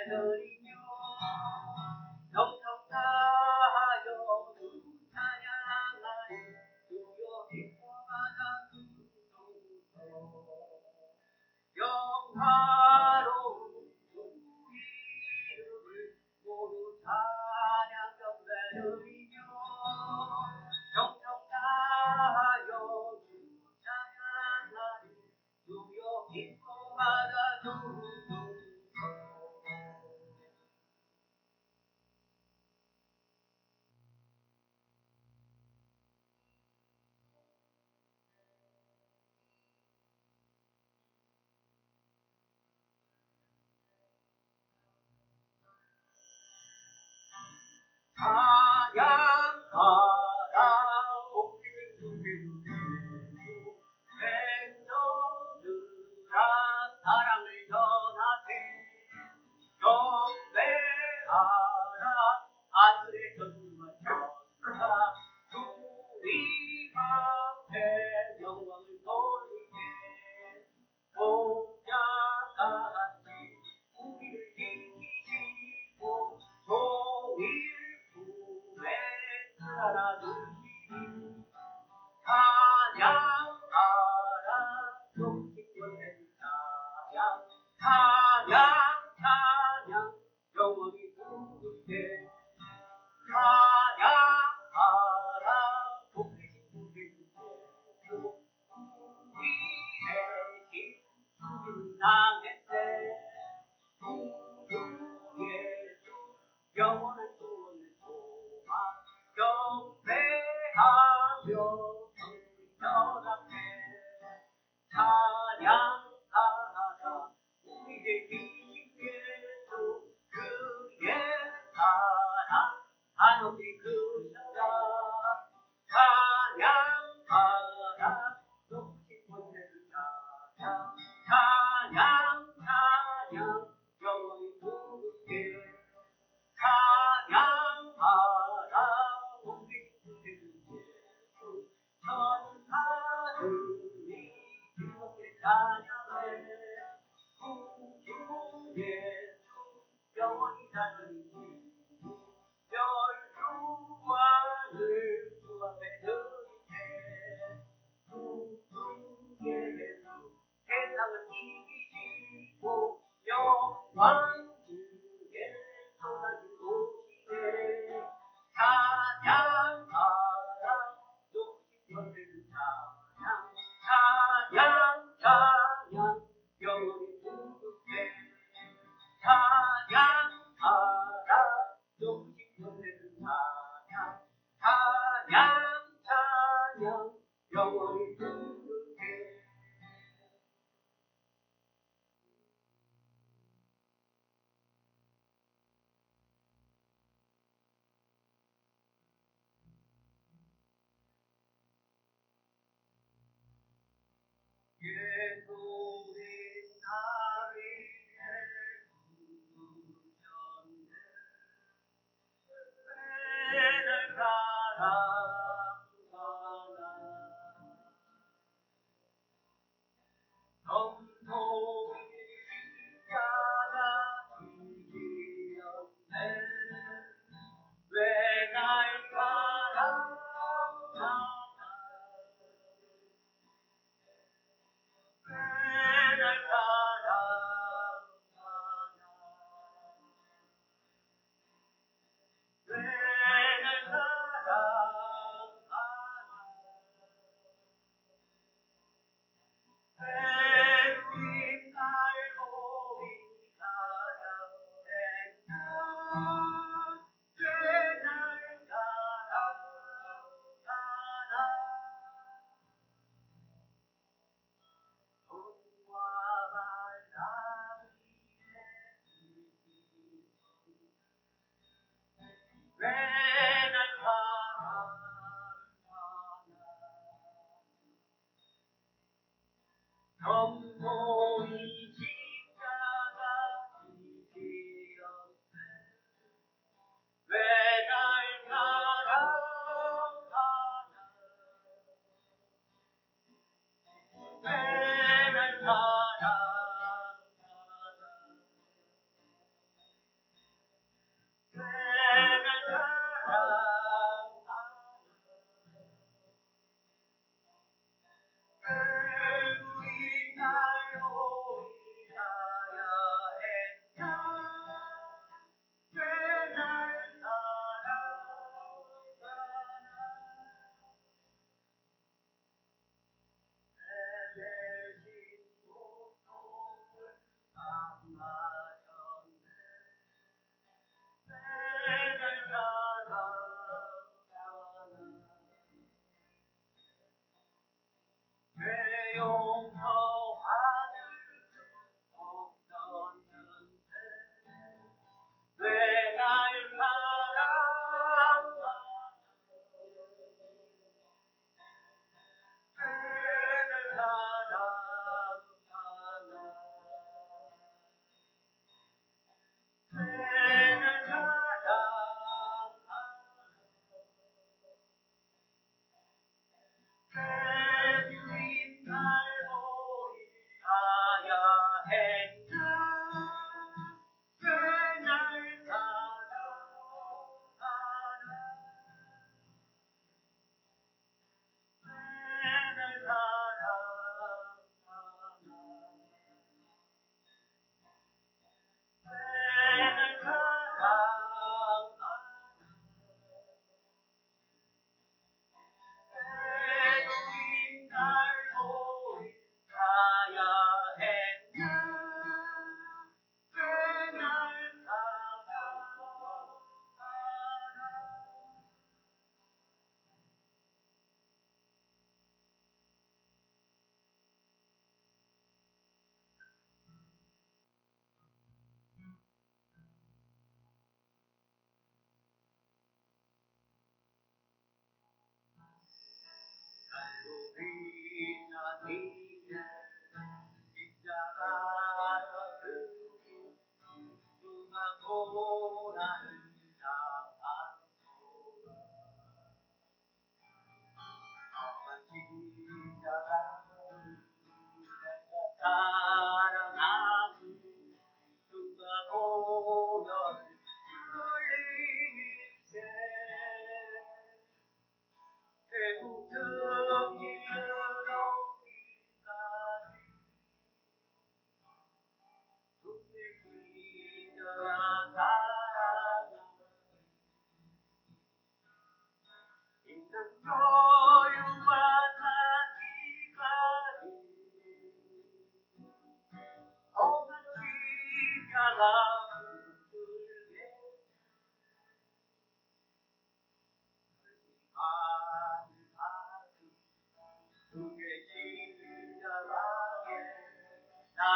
드리며 경성하여 주 찬양하리 주여 기뻐하다 주소서 영화로운 주 이름을 모두 찬양 경배 드리며 경성하여 주 찬양하리 주여 기뻐하다 주소서 찬양하라 복음을 백성들아 사랑을 전하세 경배하라 하늘의 전부만 전하라 주님 앞에 영광을 돌리게 공자같이 우리를 지키시고 종일 품에 살아주시니 찬양하라 종식권의 찬양 찬양 찬양 영원히 부르게 찬양하라 복되신 주의 우리의 힘 주님 나겠네 우주의 주 영원한 구원의 소망 경배하며 전합해 찬양하라 우리의 이신 예수 그의 사랑 한없이 크셔라 찬양하라 높이 권세를 찬양 찬양 찬양 영원히 부르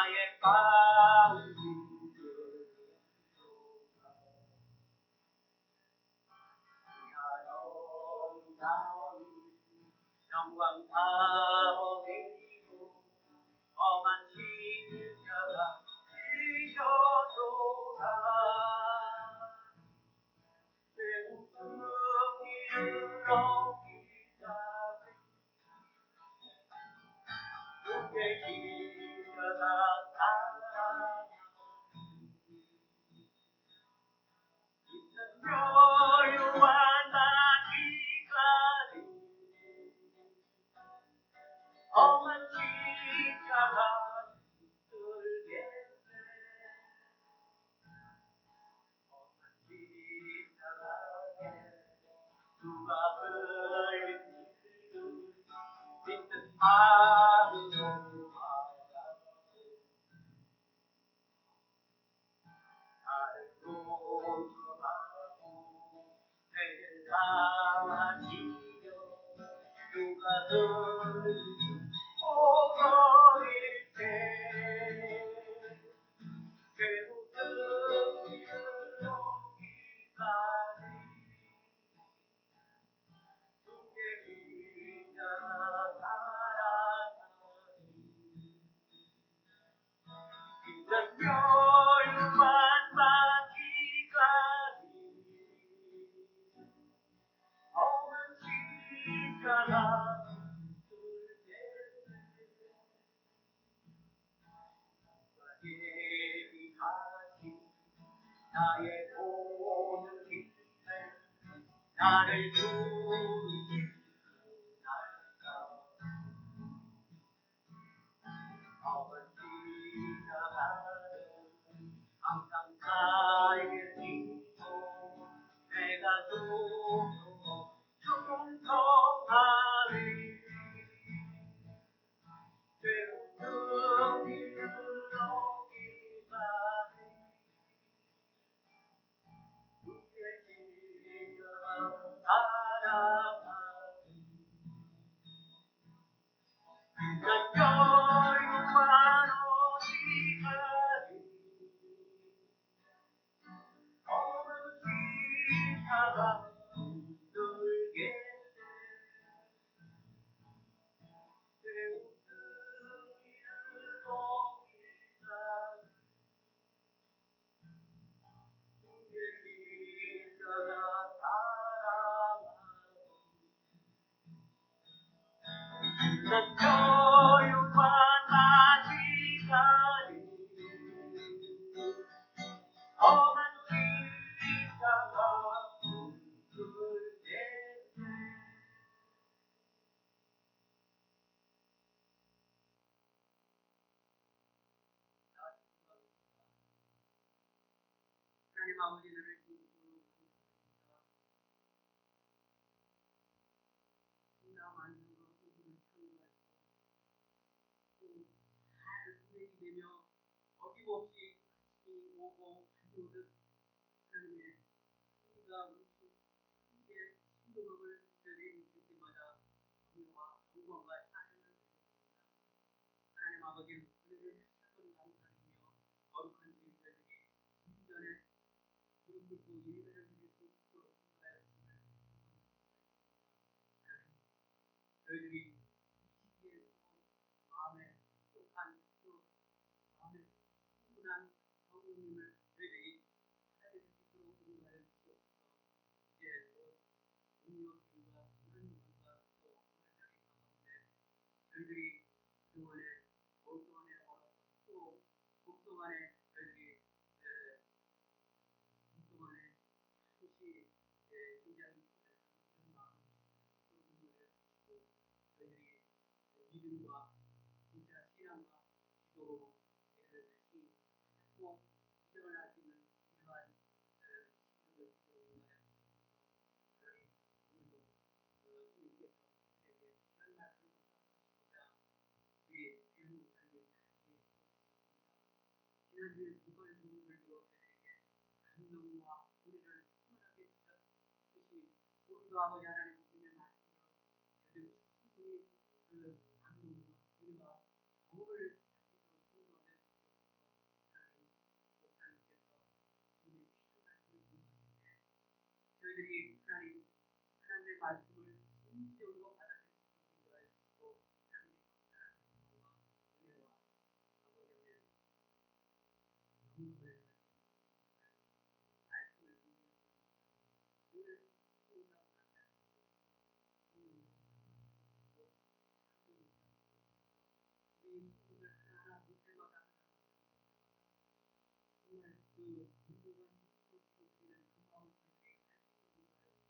나의 마음을 아름다운 영광 다 내리고 험한 십자가 지셔도다 내 웃음을 넘기자 주의 십자가 따라 묘유한 나기까지 험한 십자가 들겠네 험한 십자가에 누가 흘리는 빛은 하늘로 나를 용서하고 내게 사하시려 누가 오거릴 때 괴로운 기까지 주의 십자가 사랑하니 이젠 묘유한 마지까지 험한 십자가 예비하신 나의 모든 힘을 나를 주시는 날까 험한 십자가는 항상 나에게 있고 내가 충성하리 죄없는 이름으로 기다리 주의 십자가 사랑하리 난 여유한 어디까지 험한 십자가 들겠네 내 웃음이를 넘기자 주의 십자가 사랑하니 난 여유한 나지까지 험한 십자가 들겠네 하나님 아버지 너를 진심으로 감사합니다. 나 만든 것 그분을 창조하시고 잘 운행되며 어김없이 같이 오고 가져오듯 하나님의 우리가 우리 함께 순종을 내리실 때마다 우리와 영광과 찬양을 드립니다. 하나님 아버지 우리를 다시 한번 감사드리며 거룩한 주님들에게 진전에 그리고 예배를 드릴 수 있도록 하였음을 저희들이 이 시기에 마음에 속한 또 마음에 충분한 성령님을 저희들이 찾아낼 수 있도록 인도하여 주시옵소서. 이제 또 음료들과 수련들과 또 오늘자리 가운데 저희들이 그동안에 복동안에 얼어서 또 복동안에 저희들이 복동안에 잠시 긴장이 그런 마음을 인도하여 주시고 저희들이 믿음과 진짜 신앙과 기도로 다시 찾고 기도를 할 수 있는 이러한 시간을 인도하여 주시옵소서. 저희 오늘도 주님께서 우리에게 그런 말씀을 하시고자 우리의 기도 살기 지난주에 이걸 분들도 저에게 감동과 우리를 충만하게 주셨듯이 우리도 아버지 하나님 주님의 말씀으로 저희들 충분히 그 감동과 우리가 도움을 받기로 충분하는 저희들이 하나님의 말씀을 진심으로 받아들일 수 있는 것이고 하나님의 은혜와 아버지의 영광을 말씀을 늘 생각하자. 우리 친구들 하나하나 볼 때마다 정말 그 공부가 깊어지는 그 마음을 저희들이 할수 있는 거예요.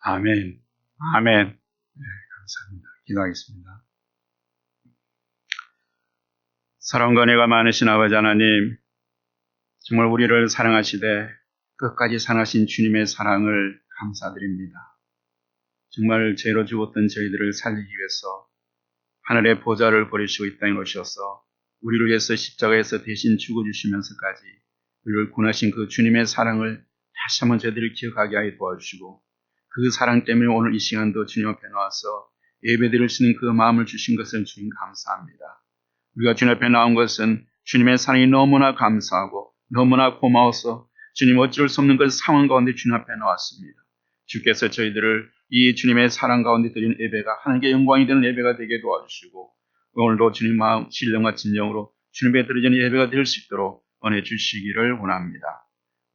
아멘. 아멘. 네, 감사합니다. 기도하겠습니다. 사랑과 은혜가 많으신 아버지 하나님, 정말 우리를 사랑하시되 끝까지 사랑하신 주님의 사랑을 감사드립니다. 정말 죄로 죽었던 저희들을 살리기 위해서 하늘의 보좌를 버리시고 이 땅에 오셔서 우리를 위해서 십자가에서 대신 죽어주시면서까지 우리를 구하신 그 주님의 사랑을 다시 한번 저희들을 기억하게 하여 도와주시고 그 사랑 때문에 오늘 이 시간도 주님 앞에 나와서 예배드릴 그 마음을 주신 것을 주님 감사합니다. 우리가 주님 앞에 나온 것은 주님의 사랑이 너무나 감사하고 너무나 고마워서 주님 어쩔 수 없는 그 상황 가운데 주님 앞에 나왔습니다. 주께서 저희들을 이 주님의 사랑 가운데 드리는 예배가 하나님께 영광이 되는 예배가 되게 도와주시고 오늘도 주님 마음 신령과 진정으로 주님께 드리는 예배가 될 수 있도록 은혜 주시기를 원합니다.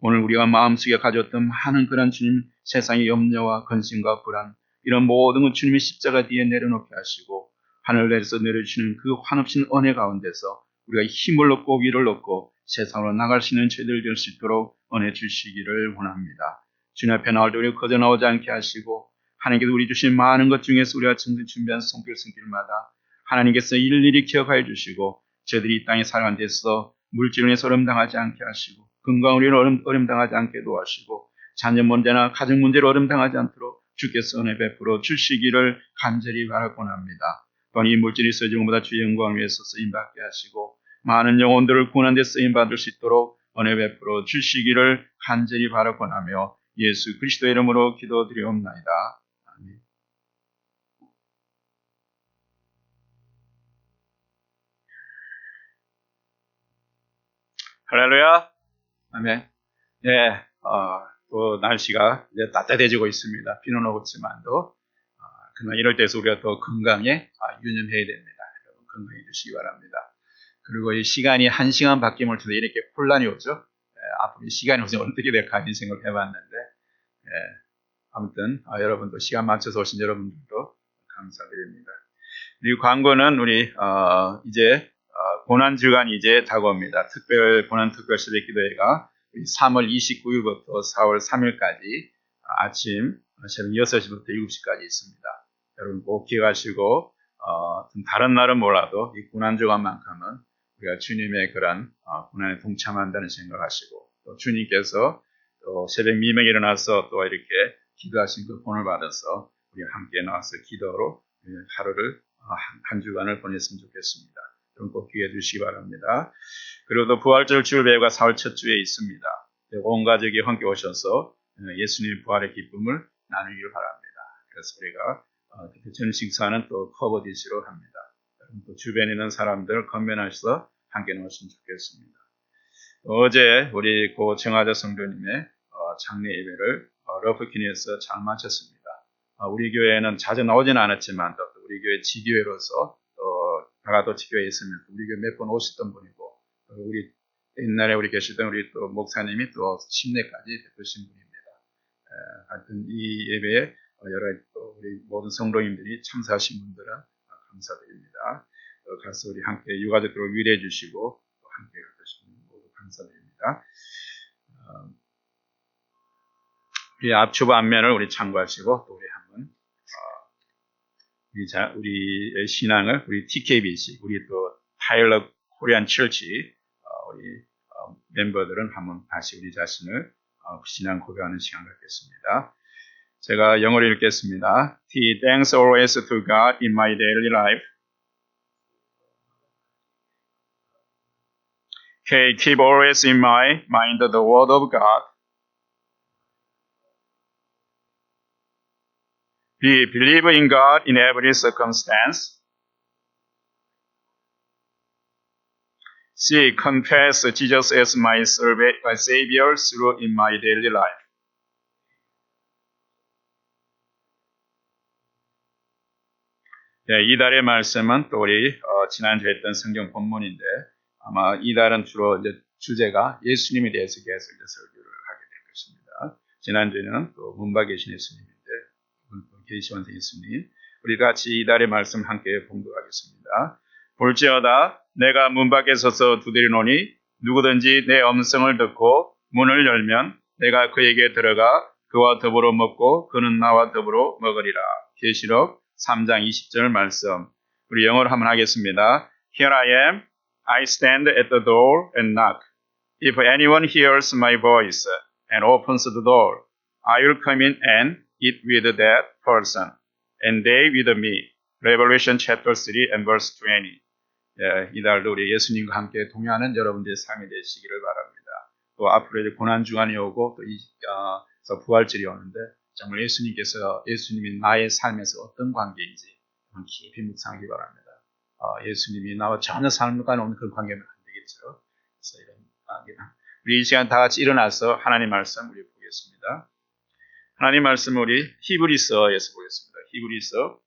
오늘 우리가 마음속에 가졌던 많은 그런 주님 세상의 염려와 근심과 불안 이런 모든 것 주님의 십자가 뒤에 내려놓게 하시고 하늘에서 내려주시는 그 한없인 은혜 가운데서 우리가 힘을 얻고 위를 얻고 세상으로 나갈 수 있는 저희들 될 수 있도록 은혜 주시기를 원합니다. 주님 앞에 나올 때 우리가 거저 나오지 않게 하시고 하나님께서 우리 주신 많은 것 중에서 우리가 준비한 손길마다 하나님께서 일일이 기억하여 주시고 저희들이 이 땅에 살아가는 데서 물질로 인해서 어려움당하지 않게 하시고 건강으로 어려움당하지 않게 도와주시고 자녀 문제나 가정 문제로 어려움당하지 않도록 주께서 은혜 베풀어 주시기를 간절히 바라곤 합니다. 또한 이 물질이 쓰여진 것보다 주의 영광을 위해서 쓰임받게 하시고 많은 영혼들을 구원하는 데 쓰임받을 수 있도록 은혜 베풀어 주시기를 간절히 바라곤 하며 예수 그리스도의 이름으로 기도드리옵나이다. 아멘. 할렐루야. 아멘. 네, 또 날씨가 이제 따뜻해지고 있습니다. 비는 오고 있지만도 그러나 이럴 때서 우리가 더 건강에 유념해야 됩니다. 여러분 건강해 주시기 바랍니다. 그리고 이 시간이 1시간 바뀜을 통해 이렇게 혼란이 오죠. 앞으로 이 시간이 오면 어떻게 될까 이런 생각을 해봤는데 아무튼 여러분도 시간 맞춰서 오신 여러분들도 감사드립니다. 그리고 광고는 우리 이제 고난 주간이 이제 다가옵니다. 고난 특별 새벽 기도회가 3월 29일부터 4월 3일까지 아침 새벽 6시부터 7시까지 있습니다. 여러분 꼭 기억하시고 다른 날은 몰라도 이 고난 주간만큼은 우리가 주님의 그런 고난에 동참한다는 생각하시고 또 주님께서 또 새벽 미명에 일어나서 또 이렇게 기도하신 그 본을 받아서 우리가 함께 나와서 기도로 하루를 한 주간을 보냈으면 좋겠습니다. 여러분 꼭 기회해 주시기 바랍니다. 그리고 또 부활절 주일배가 4월 첫 주에 있습니다. 온 가족이 함께 오셔서 예수님의 부활의 기쁨을 나누기를 바랍니다. 그래서 우리가 특히 저녁 식사는 또 커버디시로 합니다. 또 주변에 있는 사람들 건면하셔서 함께 나오시면 좋겠습니다. 어제 우리 고 정하자 성도님의 장례 예배를 러프킨에서 잘 마쳤습니다. 우리 교회는 자주 나오지는 않았지만 또 우리 교회 지교회로서 또 다가도치 교회에 있으면 우리 교회 몇 번 오셨던 분이고 우리 옛날에 우리 계시던 우리 또 목사님이 또 침례까지 베푸신 분입니다. 하여튼 이 예배에 여러 또 우리 모든 성도님들이 참석하신 분들은 감사드립니다. 가서 우리 함께 유가족들을 위로해 주시고 또 함께 가주신 모두 감사드립니다. 이 앞주부 앞면을 우리 참고하시고 또 우리 한번 우리의 신앙을 우리 TKBC 우리 또 타일러 코리안 철치 우리 멤버들은 한번 다시 우리 자신을 신앙 고백하는 시간 갖겠습니다. 제가 영어로 읽겠습니다. Thanks always to God in my daily life. Okay, keep always in my mind the word of God. Believe in God in every circumstance. C. Confess Jesus as my Savior through in my daily life. 네, 이달의 말씀은 또 우리 지난주에 했던 성경 본문인데 아마 이달은 주로 이제 주제가 예수님에 대해서 계속 설교를 하게 될 것입니다. 지난주에는 또 문밖에 계신 예수님인데 계시원생 예수님 우리 같이 이달의 말씀 함께 봉독하겠습니다. 볼지어다 내가 문 밖에 서서 두드리노니 누구든지 내 음성을 듣고 문을 열면 내가 그에게 들어가 그와 더불어 먹고 그는 나와 더불어 먹으리라. 계시록 3장 20절 말씀 우리 영어로 한번 하겠습니다. Here I am. I stand at the door and knock. If anyone hears my voice and opens the door, I will come in and eat with that person, and they with me. Revelation chapter 3 and verse 20. 예, 이달도 우리 예수님과 함께 동행하는 여러분들의 삶이 되시기를 바랍니다. 또 앞으로 이제 고난주간이 오고 또 부활절이 오는데 정말 예수님이 나의 삶에서 어떤 관계인지 깊이 묵상하기 바랍니다. 예수님이 나와 전혀 삶과 없는 그런 관계는 안 되겠죠. 그래서 이런 관계는 우리 이 시간 다 같이 일어나서 하나님 말씀 우리 보겠습니다. 하나님 말씀 우리 히브리서에서 보겠습니다. 히브리서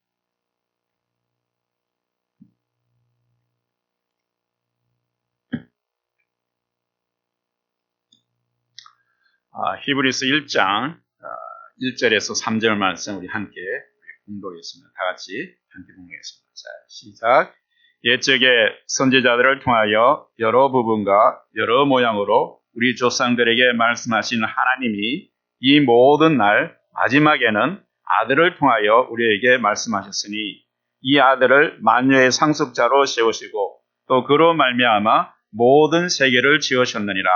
히브리서 1장 1절에서 3절 말씀 우리 함께 공독하겠습니다. 다 같이 함께 공독하겠습니다. 자, 시작. 옛적에 선지자들을 통하여 여러 부분과 여러 모양으로 우리 조상들에게 말씀하신 하나님이 이 모든 날 마지막에는 아들을 통하여 우리에게 말씀하셨으니 이 아들을 만유의 상속자로 세우시고 또 그로 말미암아 모든 세계를 지으셨느니라.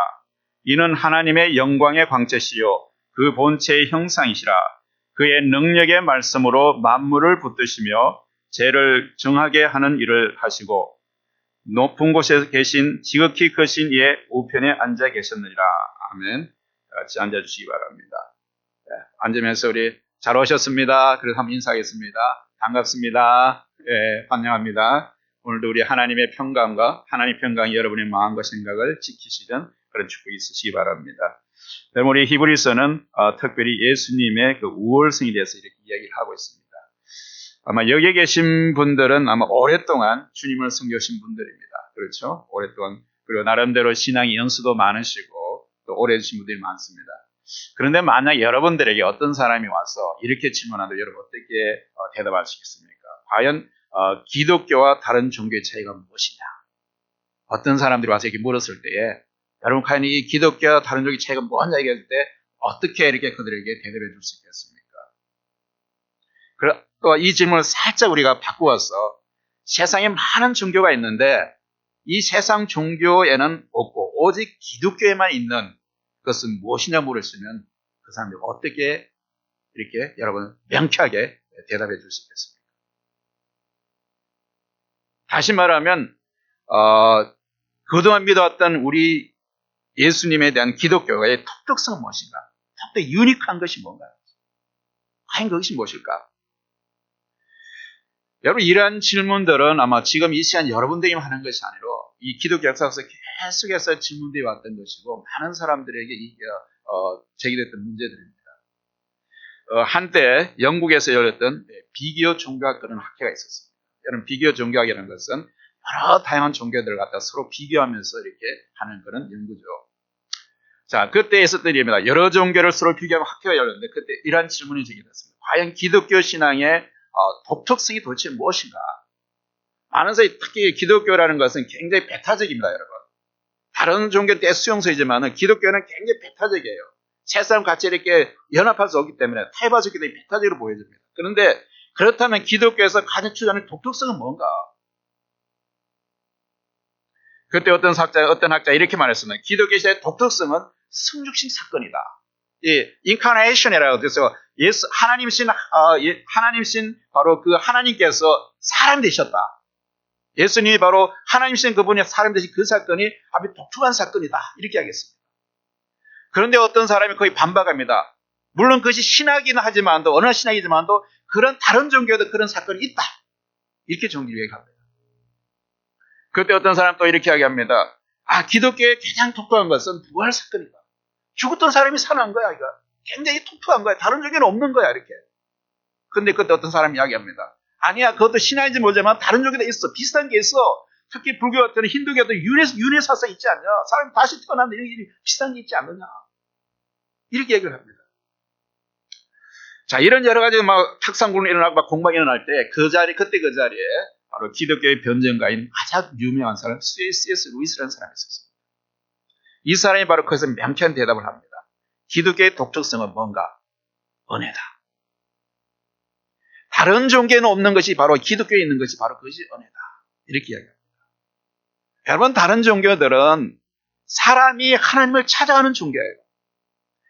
이는 하나님의 영광의 광채시요 그 본체의 형상이시라. 그의 능력의 말씀으로 만물을 붙드시며 죄를 정하게 하는 일을 하시고 높은 곳에 계신 지극히 크신 이의 우편에 앉아 계셨느니라. 아멘. 같이 앉아주시기 바랍니다. 네, 앉으면서 우리 잘 오셨습니다. 그래서 한번 인사하겠습니다. 반갑습니다. 네, 환영합니다. 오늘도 우리 하나님의 평강과 하나님 평강이 여러분의 마음과 생각을 지키시는 그런 축복이 있으시기 바랍니다. 여러분 우리 히브리서는 특별히 예수님의 그 우월성에 대해서 이렇게 이야기를 하고 있습니다. 아마 여기에 계신 분들은 아마 오랫동안 주님을 섬겨오신 분들입니다. 그렇죠? 오랫동안 그리고 나름대로 신앙의 연수도 많으시고 또 오래 해주신 분들이 많습니다. 그런데 만약 여러분들에게 어떤 사람이 와서 이렇게 질문하는데 여러분 어떻게 대답하시겠습니까? 과연 기독교와 다른 종교의 차이가 무엇이냐? 어떤 사람들이 와서 이렇게 물었을 때에 여러분 과연 이 기독교와 다른 종교의 차이가 뭐냐 얘기할 때 어떻게 이렇게 그들에게 대답해 줄 수 있겠습니까? 또 이 질문을 살짝 우리가 바꾸어서 세상에 많은 종교가 있는데 이 세상 종교에는 없고 오직 기독교에만 있는 것은 무엇이냐 물었으면 그 사람들이 어떻게 이렇게 여러분 명쾌하게 대답해 줄 수 있겠습니까? 다시 말하면 그동안 믿어왔던 우리 예수님에 대한 기독교의 특성은 무엇인가? 특별히 유니크한 것이 뭔가? 과연 그것이 무엇일까? 여러분 이러한 질문들은 아마 지금 이 시간 여러분들이 하는 것이 아니라 이 기독교 역사에서 계속해서 질문되어 왔던 것이고 많은 사람들에게 제기됐던 문제들입니다. 한때 영국에서 열렸던 비교 종교학 그런 학회가 있었습니다. 여러분 비교 종교학이라는 것은 여러 다양한 종교들을 갖다 서로 비교하면서 이렇게 하는 그런 연구죠. 자, 그때 있었던 일입니다. 여러 종교를 서로 비교하는 학회가 열렸는데 그때 이러한 질문이 제기됐습니다. 과연 기독교 신앙의 독특성이 도대체 무엇인가? 많은 사람이 특히 기독교라는 것은 굉장히 배타적입니다, 여러분. 다른 종교는 대수용소이지만 기독교는 굉장히 배타적이에요. 세상 같이 이렇게 연합할 수 없기 때문에 타협할 수 있기 때문에 배타적으로 보여집니다. 그런데 그렇다면 기독교에서 가장 주장하는 독특성은 뭔가? 그때 어떤 학자 이렇게 말했습니다. 기독교 시대의 독특성은 성육신 사건이다. 이 인카네이션이라고 해서 하나님이신 바로 그 하나님께서 사람 되셨다. 예수님이 바로 하나님이신 그분이 사람 되신 그 사건이 아주 독특한 사건이다. 이렇게 하겠습니다. 그런데 어떤 사람이 거의 반박합니다. 물론 그것이 신학이긴 하지만도 어느 신학이지만도 그런 다른 종교에도 그런 사건이 있다. 이렇게 종교를 얘기합니다. 그때 어떤 사람 또 이렇게 이야기합니다. 기독교의 가장 독특한 것은 부활 사건이다. 죽었던 사람이 살아난 거야, 이거. 굉장히 독특한 거야. 다른 종교는 없는 거야, 이렇게. 근데 그때 어떤 사람이 이야기합니다. 아니야, 그것도 신앙인지 모르지만 다른 종교도 있어. 비슷한 게 있어. 특히 불교 같은 힌두교도 윤회 사상 있지 않냐? 사람이 다시 태어나는 이런 일이 비슷한 게 있지 않느냐? 이렇게 얘기를 합니다. 자, 이런 여러 가지 탁상군이 일어나고 공방이 일어날 때 그때 그 자리에 바로 기독교의 변증가인 가장 유명한 사람, C.S. 루이스라는 사람이 있었습니다. 이 사람이 바로 거기서 명쾌한 대답을 합니다. 기독교의 독특성은 뭔가? 은혜다. 다른 종교에는 없는 것이 바로 기독교에 있는 것이 바로 그것이 은혜다. 이렇게 이야기합니다. 여러분 다른 종교들은 사람이 하나님을 찾아가는 종교예요.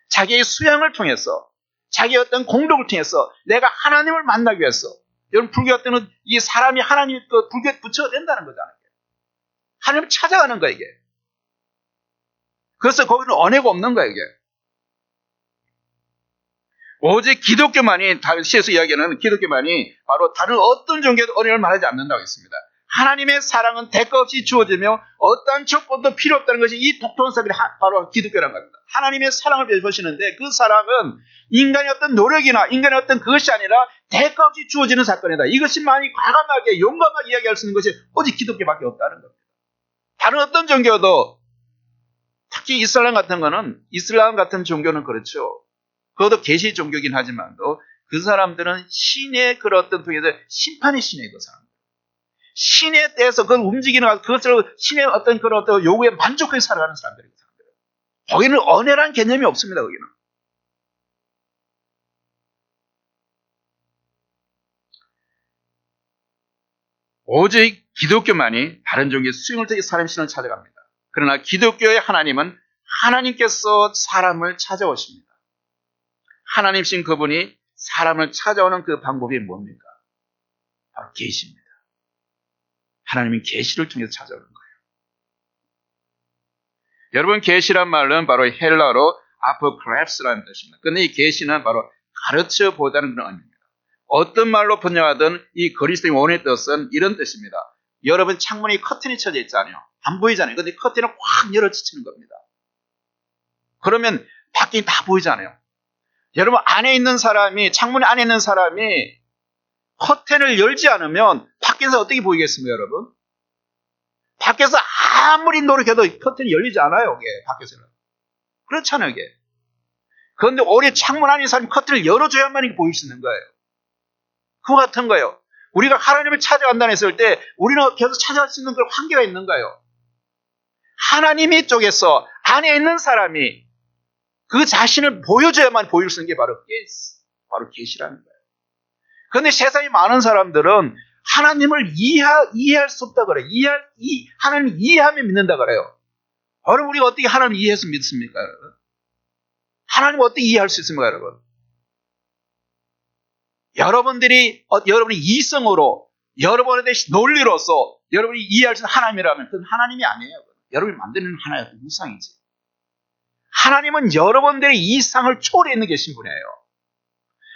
자기의 수양을 통해서 자기 어떤 공덕을 통해서 내가 하나님을 만나기 위해서, 여러분 불교 때는 이 사람이 하나님 그 불교에 붙여야 된다는 거잖아요. 하나님을 찾아가는 거예요, 이게. 그래서 거기는 언해가 없는 거예요, 이게. 오직 기독교만이, 시에서 이야기하는 기독교만이 바로 다른 어떤 종교에도 언해를 말하지 않는다고 했습니다. 하나님의 사랑은 대가 없이 주어지며 어떠한 조건도 필요 없다는 것이 이 독특한 사실이 바로 기독교라는 겁니다. 하나님의 사랑을 보시는데 그 사랑은 인간의 어떤 노력이나 인간의 어떤 그것이 아니라 대가 없이 주어지는 사건이다. 이것이 많이 과감하게 용감하게 이야기할 수 있는 것이 오직 기독교밖에 없다는 겁니다. 다른 어떤 종교도, 특히 이슬람 같은 거는, 이슬람 같은 종교는 그렇죠. 그것도 계시 종교긴 하지만도 그 사람들은 신의 그런 어떤 통해서 심판의 신의 그 사람. 신에 대해서 그걸 움직이는, 그것을 신의 어떤 그런 어떤 요구에 만족하게 살아가는 사람들이에요. 거기는 언해란 개념이 없습니다, 거기는. 오직 기독교만이 다른 종교의 수용을 통해 사람의 신을 찾아갑니다. 그러나 기독교의 하나님은 하나님께서 사람을 찾아오십니다. 하나님신 그분이 사람을 찾아오는 그 방법이 뭡니까? 바로 계시입니다. 하나님은 계시를 통해서 찾아오는 거예요. 여러분, 계시란 말은 바로 헬라어로 아포크랩스라는 뜻입니다. 그런데 이 계시는 바로 가르쳐 보다는 그런 의미입니다. 어떤 말로 번역하든 이 그리스도의 원의 뜻은 이런 뜻입니다. 여러분, 창문에 커튼이 쳐져 있잖아요. 안 보이잖아요. 그런데 커튼을 확 열어치는 겁니다. 그러면 밖이 다 보이잖아요. 여러분, 안에 있는 사람이, 창문 안에 있는 사람이 커튼을 열지 않으면 밖에서 어떻게 보이겠습니까, 여러분? 밖에서 아무리 노력해도 커튼이 열리지 않아요, 이게, 밖에서는. 그렇잖아요, 이게. 그런데 오히려 창문 안에 있는 사람이 커튼을 열어줘야만 이게 보일 수 있는 거예요. 그거 같은 거예요. 우리가 하나님을 찾아간다 했을 때 우리는 계속 찾아갈 수 있는 그런 한계가 있는 거예요. 하나님이 쪽에서 안에 있는 사람이 그 자신을 보여줘야만 보일 수 있는 게 바로 계시라는 거예요. 그런데 세상에 많은 사람들은 하나님을 이해할 수 없다 그래요. 하나님을 이해하면 믿는다 그래요. 여러분, 우리가 어떻게 하나님을 이해해서 믿습니까, 여러분? 하나님을 어떻게 이해할 수 있습니까, 여러분? 여러분이 이성으로, 여러분에 대해 논리로서 여러분이 이해할 수 있는 하나님이라면 그건 하나님이 아니에요. 여러분이 만드는 하나의 우상이지. 하나님은 여러분들의 이상을 초월해 계신 분이에요.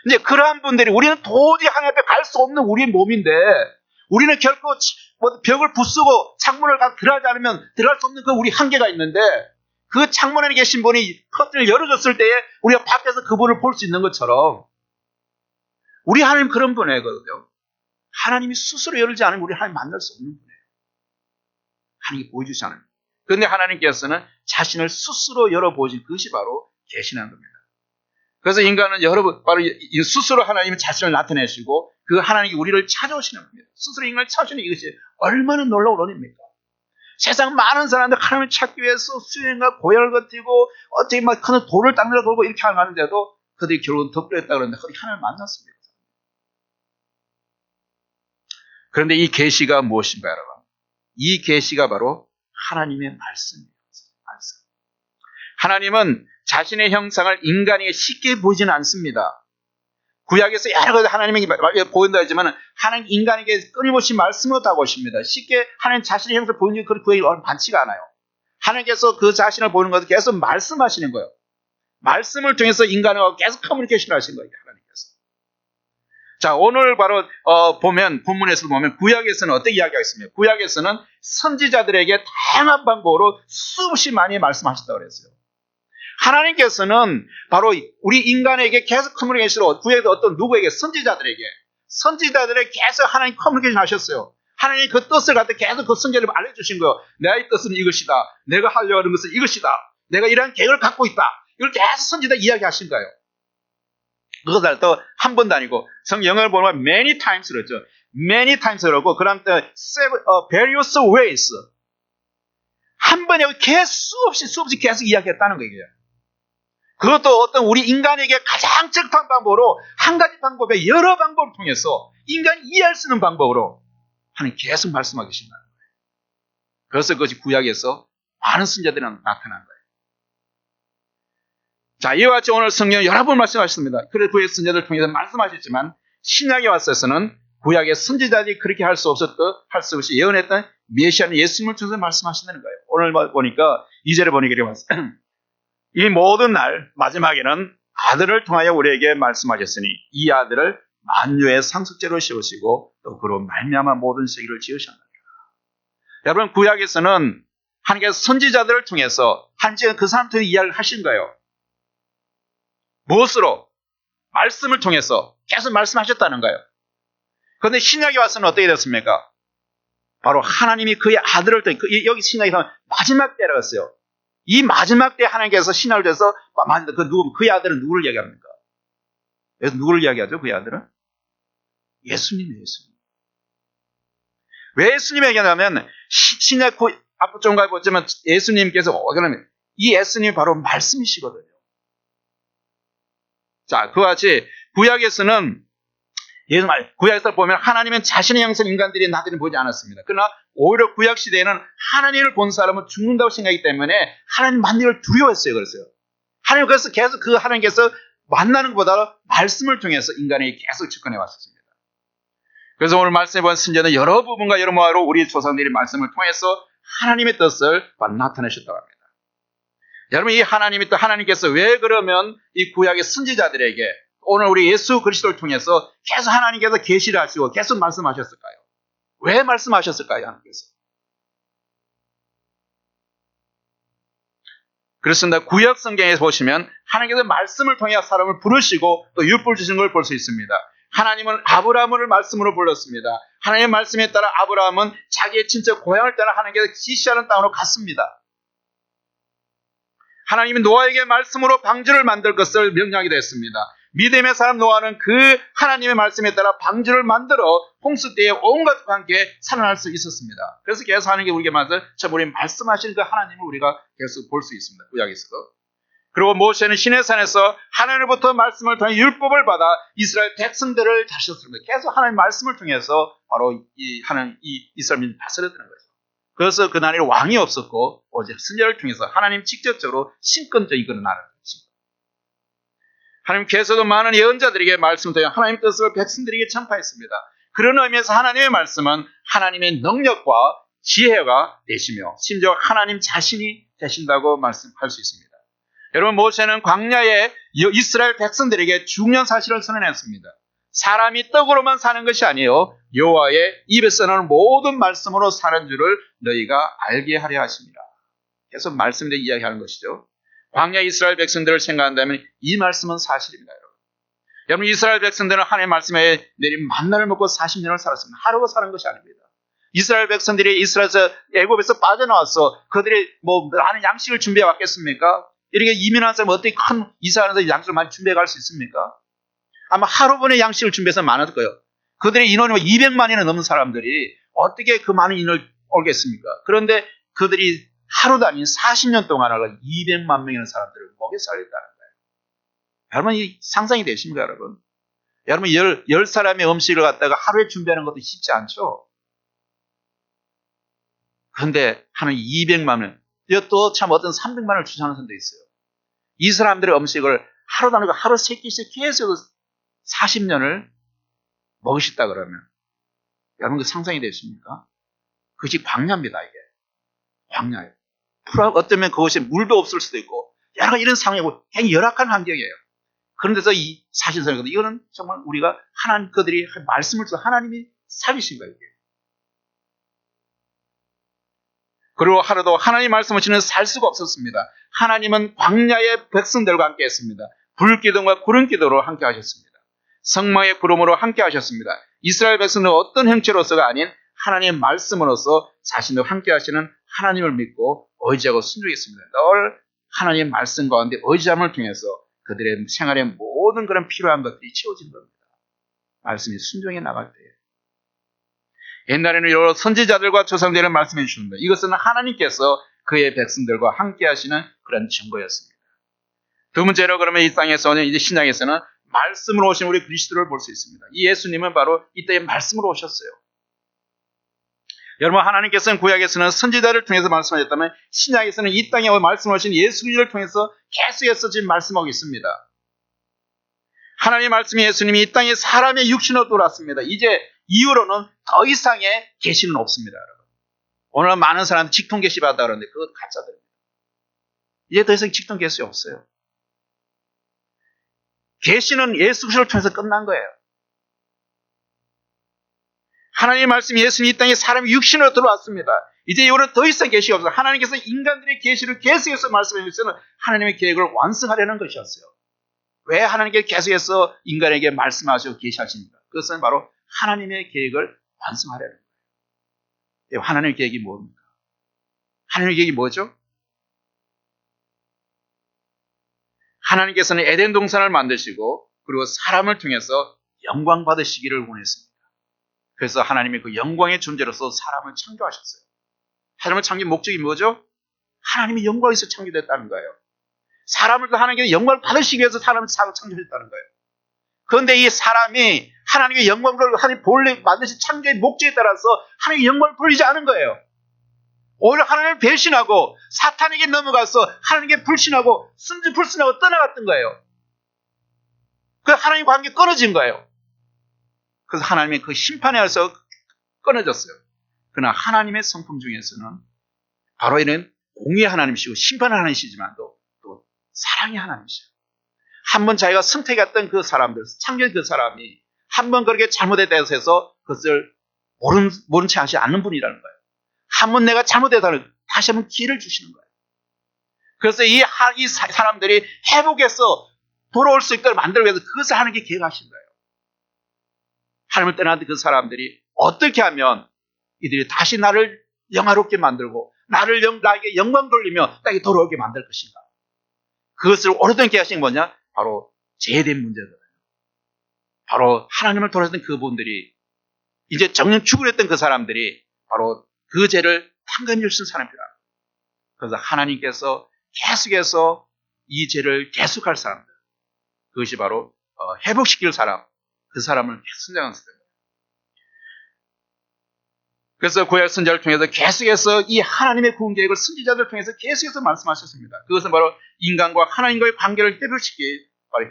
이제 그러한 분들이, 우리는 도저히 하나님 앞에 갈 수 없는 우리의 몸인데, 우리는 결코 벽을 부수고 창문을 들어가지 않으면 들어갈 수 없는 그 우리 한계가 있는데, 그 창문에 계신 분이 커튼을 열어줬을 때에 우리가 밖에서 그분을 볼 수 있는 것처럼, 우리 하나님 그런 분이거든요. 하나님이 스스로 열지 않으면 우리 하나님 만날 수 없는 분이에요. 하나님이 보여주지 않아요. 그런데 하나님께서는 자신을 스스로 열어보신 그것이 바로 계시라는 겁니다. 그래서 인간은 바로 스스로 하나님이 자신을 나타내시고 그 하나님이 우리를 찾아오시는 겁니다. 스스로 인간을 찾아오시는 이것이 얼마나 놀라운 은혜입니까? 세상 많은 사람들 하나님을 찾기 위해서 수행과 고열을 거치고 어떻게 막 큰 돌을 땅에다 걸고 이렇게 하는데도 그들이 결국은 덕도했다 그러는데 거기 하나님을 만났습니다. 그런데 이 계시가 무엇인가, 여러분? 이 계시가 바로 하나님의 말씀입니다. 말씀. 하나님은 자신의 형상을 인간에게 쉽게 보이지는 않습니다. 구약에서 여러 가지 하나님에게 보인다 하지만 하나님 인간에게 끊임없이 말씀으로 다가오십니다. 쉽게 하나님 자신의 형상을 보이는 게 그게 많지가 않아요. 하나님께서 그 자신을 보이는 것도 계속 말씀하시는 거예요. 말씀을 통해서 인간하고 계속 커뮤니케이션을 하시는 거예요, 하나님께서. 자, 오늘 바로 보면 본문에서 보면 구약에서는 어떻게 이야기하겠습니까? 구약에서는 선지자들에게 다양한 방법으로 수없이 많이 말씀하셨다고 그랬어요. 하나님께서는 바로 우리 인간에게 계속 커뮤니케이션으로 구약의 어떤 누구에게 선지자들에게 계속 하나님 커뮤니케이션 하셨어요. 하나님 그 뜻을 갖다 계속 그 선지자를 알려주신 거예요. 내의 뜻은 이것이다. 내가 하려고 하는 것은 이것이다. 내가 이러한 계획을 갖고 있다. 이걸 계속 선지자 이야기하신 거예요. 그것을 또 한 번도 아니고 성경을 보면 many times 그랬죠. many times 그러고 그다음 또 various ways 한 번에 수없이 계속 이야기했다는 거예요. 그것도 어떤 우리 인간에게 가장 적합한 방법으로 한 가지 방법에 여러 방법을 통해서 인간이 이해할 수 있는 방법으로 하나님 계속 말씀하고 계신다는 거예요. 그래서 그것이 구약에서 많은 선지자들이 나타난 거예요. 자, 이와 같이 오늘 성경 여러 번 말씀하셨습니다. 그래 구약 선지자들 통해서 말씀하셨지만 신약에 와서는 구약의 선지자들이 그렇게 할 수 없이 예언했던 메시아는 예수님을 통해서 말씀하신다는 거예요. 오늘 보니까 2절에 보니까 이렇게 왔어요. 이 모든 날 마지막에는 아들을 통하여 우리에게 말씀하셨으니 이 아들을 만유의 상속제로 씌우시고 또 그로 말미암아 모든 세계를 지으셨느니라. 여러분 구약에서는 하나님께서 선지자들을 통해서 하나님께서 그 사람 통해 이야기를 하신 거예요. 무엇으로? 말씀을 통해서 계속 말씀하셨다는 거예요. 그런데 신약에 와서는 어떻게 됐습니까? 바로 하나님이 그의 아들을 통해 여기 신약에서 마지막 때라고 했어요. 이 마지막 때 하나님께서 신약을 돼서 그의 아들은 누구를 이야기합니까? 그래서 누구를 이야기하죠? 그의 아들은? 예수님이에요. 예수님. 왜 예수님 얘기하냐면 신약 앞으로 좀 가보지만 예수님께서 그러면 이 예수님이 바로 말씀이시거든요. 자, 그와 같이 구약에서는 구약에서 보면 하나님은 자신의 형상 인간들이 나들이 보지 않았습니다. 그러나 오히려 구약 시대에는 하나님을 본 사람은 죽는다고 생각하기 때문에 하나님 만나는 걸 두려워했어요. 하나님 그래서 계속 그 하나님께서 만나는 것보다 말씀을 통해서 인간에게 계속 접근해 왔었습니다. 그래서 오늘 말씀해 본 선지자는 여러 부분과 여러 모아로 우리 조상들이 말씀을 통해서 하나님의 뜻을 나타내셨다고 합니다. 여러분 이 하나님께서 왜 그러면 이 구약의 선지자들에게 오늘 우리 예수 그리스도를 통해서 계속 하나님께서 계시를 하시고 계속 말씀하셨을까요? 왜 말씀하셨을까요? 하나님께서. 그렇습니다. 구약 성경에 보시면 하나님께서 말씀을 통해 사람을 부르시고 또 율법을 주신 걸 볼 수 있습니다. 하나님은 아브라함을 말씀으로 불렀습니다. 하나님의 말씀에 따라 아브라함은 자기의 친척 고향을 떠나 하나님께서 지시하는 땅으로 갔습니다. 하나님이 노아에게 말씀으로 방주를 만들 것을 명령하기도 했습니다. 믿음의 사람 노아는 그 하나님의 말씀에 따라 방주를 만들어 홍수 때에 온 가족과 함께 살아날 수 있었습니다. 그래서 계속 하나님께 우리에게 우리 말씀하시는 그 하나님을 우리가 계속 볼 수 있습니다. 구약에서도. 그리고 모세는 시내산에서 하나님으로부터 말씀을 통해 율법을 받아 이스라엘 백성들을 다스렸습니다. 계속 하나님 말씀을 통해서 바로 이 이스라엘민이 다스렸다는 거죠. 그래서 그날에 왕이 없었고 오직 선지자를 통해서 하나님 직접적으로 신권적인 그런 나라를 주십니다. 하나님께서도 많은 예언자들에게 말씀을 통해 하나님의 뜻을 백성들에게 전파했습니다. 그런 의미에서 하나님의 말씀은 하나님의 능력과 지혜가 되시며 심지어 하나님 자신이 되신다고 말씀할 수 있습니다. 여러분 모세는 광야에 이스라엘 백성들에게 중요한 사실을 선언했습니다. 사람이 떡으로만 사는 것이 아니요 여호와의 입에서 나오는 모든 말씀으로 사는 줄을 너희가 알게 하려 하십니다. 계속 말씀에 이야기하는 것이죠. 광야 이스라엘 백성들을 생각한다면 이 말씀은 사실입니다. 여러분 이스라엘 백성들은 하나님의 말씀에 내린 만나를 먹고 40년을 살았습니다. 하루가 사는 것이 아닙니다. 이스라엘 백성들이 이스라엘에서 애굽에서 빠져나와서 그들이 많은 양식을 준비해 왔겠습니까? 이렇게 이민한 사람은 어떻게 큰 이사하면서 양식을 많이 준비해 갈 수 있습니까? 아마 하루분의 양식을 준비해서 많을 거예요. 그들의 인원이 200만이나 넘는 사람들이 어떻게 그 많은 인원을 올겠습니까? 그런데 그들이 하루 단위 40년 동안 200만 명이나 사람들을 먹여 살렸다는 거예요. 여러분 이 상상이 되십니까 여러분? 여러분 10사람의 음식을 갖다가 하루에 준비하는 것도 쉽지 않죠? 그런데 하는 200만 명, 또 참 어떤 300만을 주장하는 사람도 있어요. 이 사람들의 음식을 하루 단위가 하루 3끼씩 계속 40년을 먹으셨다 그러면 여러분 그 상상이 되십니까? 그것이 광야입니다. 이게 광야예요. 어쩌면 그것이 물도 없을 수도 있고 여러 가지 이런 상황이고 굉장히 열악한 환경이에요. 그런 데서 이 사실상이거든요. 이거는 정말 우리가 하나님 그들이 말씀을 통해 하나님이 살리신 거예요. 이게. 그리고 하루도 하나님 말씀하시는 살 수가 없었습니다. 하나님은 광야의 백성들과 함께 했습니다. 불기둥과 구름기둥으로 함께 하셨습니다. 성막의 구름으로 함께 하셨습니다. 이스라엘 백성은 어떤 형체로서가 아닌 하나님의 말씀으로서 자신도 함께 하시는 하나님을 믿고 의지하고 순종했습니다. 늘 하나님의 말씀 가운데 의지함을 통해서 그들의 생활의 모든 그런 필요한 것들이 채워진 겁니다. 말씀이 순종해 나갈 때에. 옛날에는 여러 선지자들과 조상들을 말씀해 주셨는데 이것은 하나님께서 그의 백성들과 함께 하시는 그런 증거였습니다. 두 번째로 그러면 이 땅에서는 이제 신약에서는 말씀으로 오신 우리 그리스도를 볼 수 있습니다. 이 예수님은 바로 이때에 말씀으로 오셨어요. 여러분, 하나님께서는 구약에서는 선지자를 통해서 말씀하셨다면 신약에서는 이 땅에 말씀하신 예수 그리스도를 통해서 계속해서 지금 말씀하고 있습니다. 하나님의 말씀이 예수님이 이 땅에 사람의 육신으로 돌아왔습니다. 이제 이후로는 더 이상의 계시는 없습니다. 여러분. 오늘 많은 사람들이 직통 계시 받다 그러는데 그것 가짜들입니다. 이제 더 이상 직통 계시 없어요. 계시는 예수 그리스도를 통해서 끝난 거예요. 하나님의 말씀이 예수님이 이 땅에 사람이 육신으로 들어왔습니다. 이제 이거는 더 이상 계시가 없어요. 하나님께서 인간들의 계시를 계속해서 말씀해 주셔서 하나님의 계획을 완성하려는 것이었어요. 왜 하나님께 계속해서 인간에게 말씀하시고 계시하십니까? 그것은 바로 하나님의 계획을 완성하려는 거예요. 하나님의 계획이 뭡니까? 하나님의 계획이 뭐죠? 하나님께서는 에덴 동산을 만드시고 그리고 사람을 통해서 영광 받으시기를 원했습니다. 그래서 하나님이 그 영광의 존재로서 사람을 창조하셨어요. 사람을 창조의 목적이 뭐죠? 하나님의 영광에서 창조됐다는 거예요. 사람을 하나님께 영광을 받으시기 위해서 사람을 창조했다는 거예요. 그런데 이 사람이 하나님의 영광을 하나님 본래 만드신 창조의 목적에 따라서 하나님의 영광을 돌리지 않은 거예요. 오히려 하나님을 배신하고 사탄에게 넘어가서 하나님께 불신하고 불신하고 떠나갔던 거예요. 그래서 하나님 관계 끊어진 거예요. 그래서 하나님의 그 심판에 의해서 끊어졌어요. 그러나 하나님의 성품 중에서는 바로 이는 공의의 하나님이시고 심판의 하나님이시지만도 또 사랑의 하나님이시죠. 한번 자기가 선택했던 그 사람들, 창조한 그 사람이 한번 그렇게 잘못에 대해서 해서 그것을 모른 채 하지 않는 분이라는 거예요. 한번 내가 잘못했다는 다시 한번 기회를 주시는 거예요. 그래서 이 사람들이 회복해서 돌아올 수 있도록 만들기 위해서 그것을 하는 게 계획하신 거예요. 하나님을 떠난 그 사람들이 어떻게 하면 이들이 다시 나를 영화롭게 만들고 나에게 영광 돌리며 나에게 돌아오게 만들 것인가. 그것을 오래된 계획하신 게 뭐냐? 바로 죄된 문제거든요. 바로 하나님을 돌아섰던 그분들이 이제 정녕 죽으랬던 그 사람들이 바로 그 죄를 탕감해 주신 사람이라. 그래서 하나님께서 계속해서 이 죄를 계속할 사람들, 그것이 바로 회복시킬 사람, 그 사람을 선정하셨어요. 그래서 구약 선지자를 통해서 계속해서 이 하나님의 구원 계획을 선지자들을 통해서 계속해서 말씀하셨습니다. 그것은 바로 인간과 하나님과의 관계를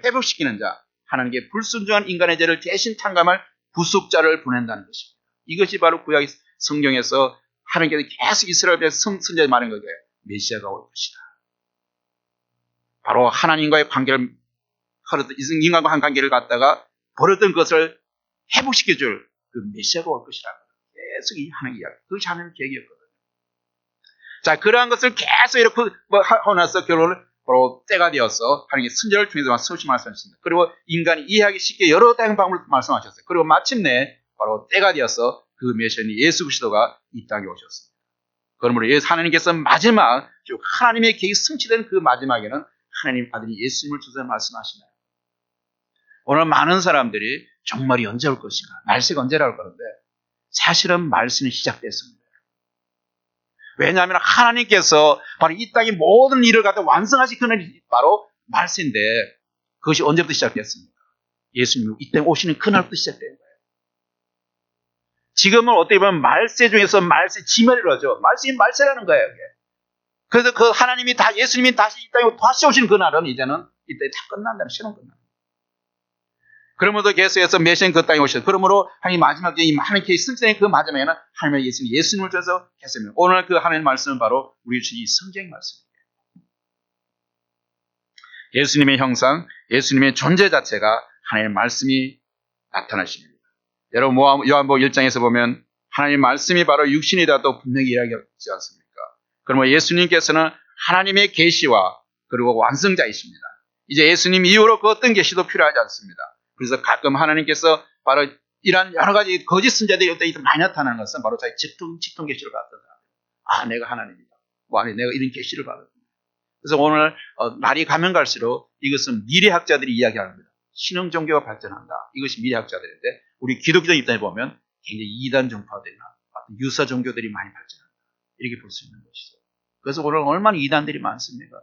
회복시키는 자, 하나님께 불순종한 인간의 죄를 대신 탕감할 구속자를 보낸다는 것입니다. 이것이 바로 구약 성경에서 하나님께서 계속 이스라엘의 선지자에 말한 거예요. 메시아가 올 것이다. 바로 하나님과의 관계를 인간과 한 관계를 갖다가 버렸던 것을 회복시켜줄 그 메시아가 올 것이다. 계속 하는 이야기. 그것이 하나님의 계획이었거든요. 자, 그러한 것을 계속 이렇게 하고 나서 결론을 바로 때가 되어서 하나님의 선지자를 통해서 수없이 말씀하셨습니다. 그리고 인간이 이해하기 쉽게 여러 다양한 방법으로 말씀하셨어요. 그리고 마침내 바로 때가 되어서 그 메시아인 예수 그리스도가 이 땅에 오셨습니다. 그러므로 하나님께서 마지막 하나님의 계획이 성취된 그 마지막에는 하나님 아들이 예수님을 주셔서 말씀하시나요? 오늘 많은 사람들이 정말이 언제 올 것인가, 날씨가 언제라고 그러는데 사실은 말씀이 시작됐습니다. 왜냐하면 하나님께서 바로 이 땅의 모든 일을 갖다 완성하신 그날이 바로 말씀인데 그것이 언제부터 시작됐습니까? 예수님이 이 땅에 오시는 그날부터 시작된 거예요. 지금은 어떻게 보면 말세 중에서 말세 지말이라고 하죠. 말씀이 말세라는 거예요. 이게. 그래서 그 하나님이 예수님이 다시 이 땅에 다시 오시는 그날은 이제는 이 땅이 다 끝난다는 시간 끝난다. 그러므로 계속해서 메시아는 그 땅에 오셨어요. 그러므로 하나님 마지막에 이 하나님께 승천의 그 마지막에는 하나님의 예수님을 통해서 했습니다. 오늘 그 하나님의 말씀은 바로 우리 주신 이 성경의 말씀입니다. 예수님의 형상, 예수님의 존재 자체가 하나님의 말씀이 나타나십니다. 여러분 요한복음 1장에서 보면 하나님의 말씀이 바로 육신이다 또 분명히 이야기하지 않습니까? 그러면 예수님께서는 하나님의 계시와 그리고 완성자이십니다. 이제 예수님 이후로 그 어떤 계시도 필요하지 않습니다. 그래서 가끔 하나님께서 바로 이러한 여러 가지 거짓 선자들이 많이 나타나는 것은 바로 자기 직통 계시를 받았다. 내가 하나님이다. 내가 이런 계시를 받았다. 그래서 오늘 날이 가면 갈수록 이것은 미래학자들이 이야기합니다. 신흥 종교가 발전한다. 이것이 미래학자들인데 우리 기독교적 입장에 보면 굉장히 이단 종파들이나 유사 종교들이 많이 발전한다. 이렇게 볼 수 있는 것이죠. 그래서 오늘 얼마나 이단들이 많습니까?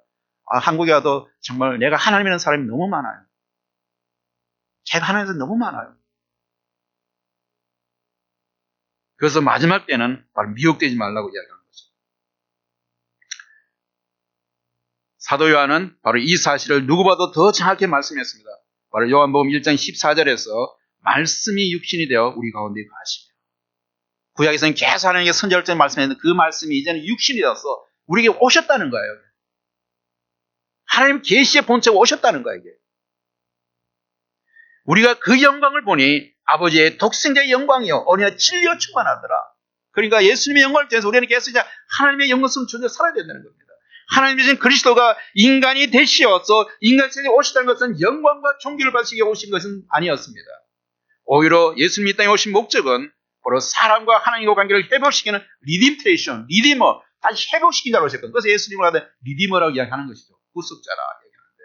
한국에 와도 정말 내가 하나님이라는 사람이 너무 많아요. 제가 하나님에서 너무 많아요. 그래서 마지막 때는 바로 미혹되지 말라고 이야기하는 거죠. 사도 요한은 바로 이 사실을 누구보다도 더 정확히 말씀했습니다. 바로 요한복음 1장 14절에서 말씀이 육신이 되어 우리 가운데 거하시며, 구약에서는 계속 하나님께 선지자로서 말씀했는데 그 말씀이 이제는 육신이 되어서 우리에게 오셨다는 거예요. 하나님 계시의 본체가 오셨다는 거예요. 이게. 우리가 그 영광을 보니 아버지의 독생자의 영광이요 언니가 진리와 충만하더라. 그러니까 예수님의 영광을 통해서 우리는 계속 이제 하나님의 영광성 존재 살아야 된다는 겁니다. 하나님이신 그리스도가 인간이 되시어서 인간 세상에 오셨다는 것은 영광과 존귀를 받으시기 위해 오신 것은 아니었습니다. 오히려 예수님이 이 땅에 오신 목적은 바로 사람과 하나님과 관계를 회복시키는 리딤테이션, 리디머, 다시 회복시킨 자로 오셨거든요. 그래서 예수님을 하다 리디머라고 이야기하는 것이죠. 구속자라 얘기하는데.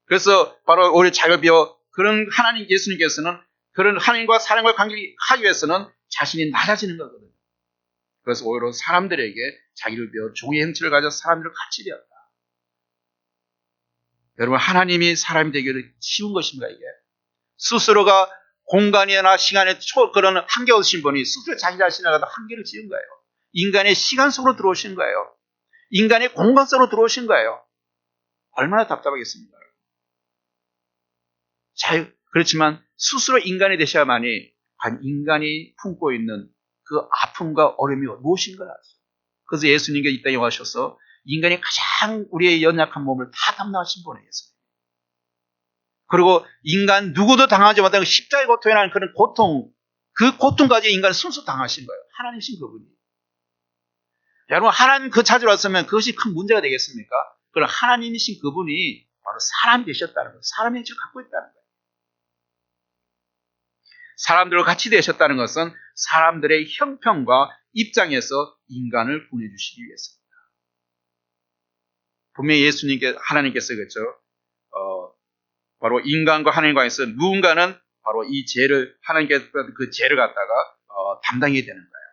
그래서 바로 우리 자기를 비워 그런 하나님 예수님께서는 그런 하나님과 사람과 관계를 하기 위해서는 자신이 낮아지는 거거든요. 그래서 오히려 사람들에게 자기를 비워 종의 형체를 가져 사람들을 같이 되었다. 여러분, 하나님이 사람이 되기를 쉬운 것입니까, 이게? 스스로가 공간이나 시간에 그런 한계 얻으신 분이 스스로 자기 자신을 갖다 한계를 지은 거예요. 인간의 시간 속으로 들어오신 거예요. 인간의 공간 속으로 들어오신 거예요. 얼마나 답답하겠습니까? 그렇지만 스스로 인간이 되셔야만이 인간이 품고 있는 그 아픔과 어려움이 무엇인가 알았어요. 그래서 예수님께 이 땅에 오셔서 인간이 가장 우리의 연약한 몸을 다 담당하신 분이에요. 그리고 인간 누구도 당하지 못하는 십자가의 고통이라는 그런 고통, 그 고통까지 인간을 순수 당하신 거예요. 하나님이신 그분이. 여러분, 하나님 그 찾으러 왔으면 그것이 큰 문제가 되겠습니까? 그럼 하나님이신 그분이 바로 사람이 되셨다는 거예요. 사람의 형체를 갖고 있다는 거예요. 사람들과 같이 되셨다는 것은 사람들의 형편과 입장에서 인간을 구해주시기 위해서입니다. 분명히 하나님께서 그랬죠. 바로 인간과 하나님과에서 누군가는 바로 이 죄를, 하나님께서 그 죄를 갖다가 담당해야 되는 거예요.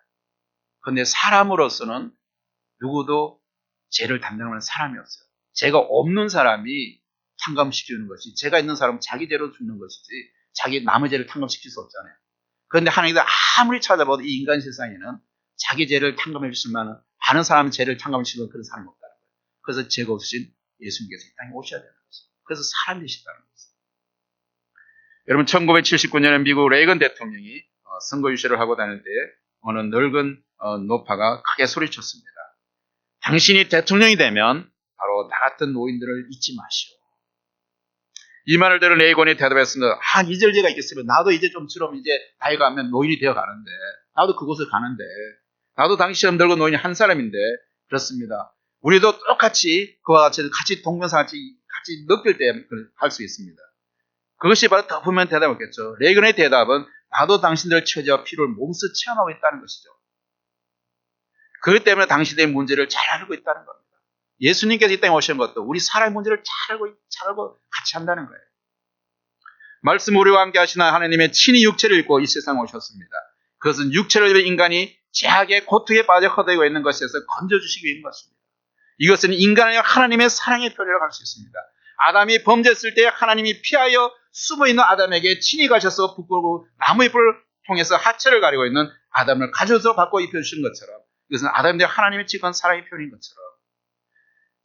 그런데 사람으로서는 누구도 죄를 담당하는 사람이 없어요. 죄가 없는 사람이 탕감시키는 것이, 죄가 있는 사람은 자기 죄로 죽는 것이지 자기 남의 죄를 탕감시킬 수 없잖아요. 그런데 하나님께서 아무리 찾아봐도 이 인간 세상에는 자기 죄를 탕감해 주실 만한 많은 사람의 죄를 탕감시키는 그런 사람이 없다는 거예요. 그래서 죄가 없으신 예수님께서 이 땅에 오셔야 되는 거죠. 그래서 사람이 되셨다는 거죠. 여러분, 1979년에 미국 레이건 대통령이 선거 유세를 하고 다닐 때 어느 늙은 노파가 크게 소리쳤습니다. 당신이 대통령이 되면 바로 나 같은 노인들을 잊지 마시오. 이 말을 들은 레이건이 대답했습니다. 잊을 죄가 있겠으면 나도 이제 좀처럼 이제 나이가 하면 노인이 되어 가는데, 나도 그곳을 가는데, 나도 당신처럼 늙은 노인이 한 사람인데, 그렇습니다. 우리도 똑같이 그와 같이 동병상같이 같이 느낄 때 할 수 있습니다. 그것이 바로 더 분명한 대답이었겠죠. 레이건의 대답은 나도 당신들의 처지와 필요를 몸소 체험하고 있다는 것이죠. 그렇기 때문에 당신들의 문제를 잘 알고 있다는 겁니다. 예수님께서 이 땅에 오신 것도 우리 사람의 문제를 잘 알고 같이 한다는 거예요. 말씀 우리와 함께 하시나 하나님의 친히 육체를 입고 이 세상에 오셨습니다. 그것은 육체를 입은 인간이 죄악의 고통에 빠져 허덕이고 있는 것에서 건져주시기 위한 것입니다. 이것은 인간의 하나님의 사랑의 표현이라고 할 수 있습니다. 아담이 범죄했을 때 하나님이 피하여 숨어있는 아담에게 친히 가셔서 부끄러고 나무의 뿔을 통해서 하체를 가리고 있는 아담을 가져서 바꿔 입혀주신 것처럼, 이것은 아담에 대한 하나님의 지극한 사랑의 표현인 것처럼,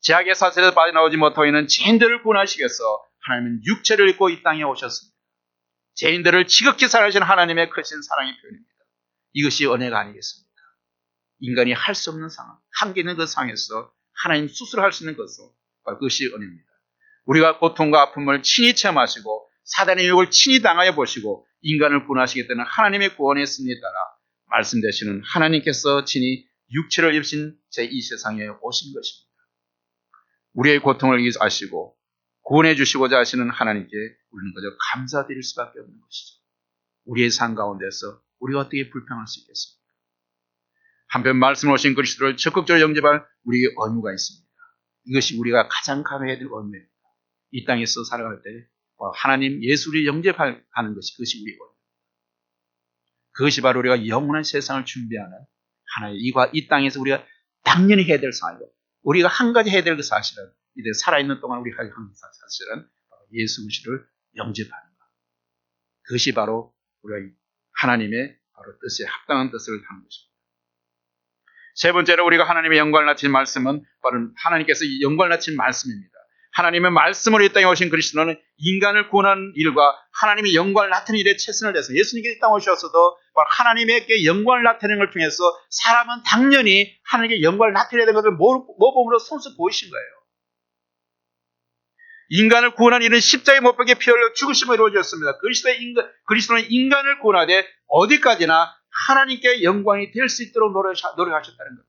죄악의 사슬에서 빠져나오지 못하고 있는 죄인들을 구원하시기 위해서 하나님은 육체를 입고 이 땅에 오셨습니다. 죄인들을 지극히 사랑하시는 하나님의 크신 사랑의 표현입니다. 이것이 은혜가 아니겠습니까? 인간이 할 수 없는 상황, 한계 있는 그 상황에서 하나님 스스로 할 수 있는 것은 바로 그것이 은혜입니다. 우리가 고통과 아픔을 친히 체험하시고 사단의 유혹을 친히 당하여 보시고 인간을 구원하시겠다는 하나님의 구원의 섭리에 따라 말씀되시는 하나님께서 친히 육체를 입으신 제2 세상에 오신 것입니다. 우리의 고통을 아시고 구원해 주시고자 하시는 하나님께 우리는 그저 감사드릴 수밖에 없는 것이죠. 우리의 삶 가운데서 우리가 어떻게 불평할 수 있겠습니까? 한편 말씀 오신 그리스도를 적극적으로 영접할 우리에게 의무가 있습니다. 이것이 우리가 가장 감해야 될 의무입니다. 이 땅에서 살아갈 때 하나님 예수를 영접하는 것이 그것이 우리의 의무입니다. 그것이 바로 우리가 영원한 세상을 준비하는 하나의 이 땅에서 우리가 당연히 해야 될 사실이고, 우리가 한 가지 해야 될 그 사실은 이제 살아있는 동안 우리가 할 사실은 예수 그리스도를 영접하는 것. 그것이 바로 우리가 하나님의 바로 뜻에 합당한 뜻을 하는 것입니다. 세 번째로 우리가 하나님의 영광을 나타낸 말씀은 바로 하나님께서 영광을 나타낸 말씀입니다. 하나님의 말씀으로 이 땅에 오신 그리스도는 인간을 구원하는 일과 하나님의 영광을 나타내는 일에 최선을 다해서 예수님께서 이 땅에 오셔서도 바로 하나님에게 영광을 나타내는 걸 통해서 사람은 당연히 하나님께 영광을 나타내야 되는 것을 모범으로 손수 보이신 거예요. 인간을 구원하는 일은 십자가에 못 박혀 피 흘려 죽으심으로 이루어졌습니다. 그리스도는 인간을 구원하되 어디까지나 하나님께 영광이 될 수 있도록 노력하셨다는 겁니다.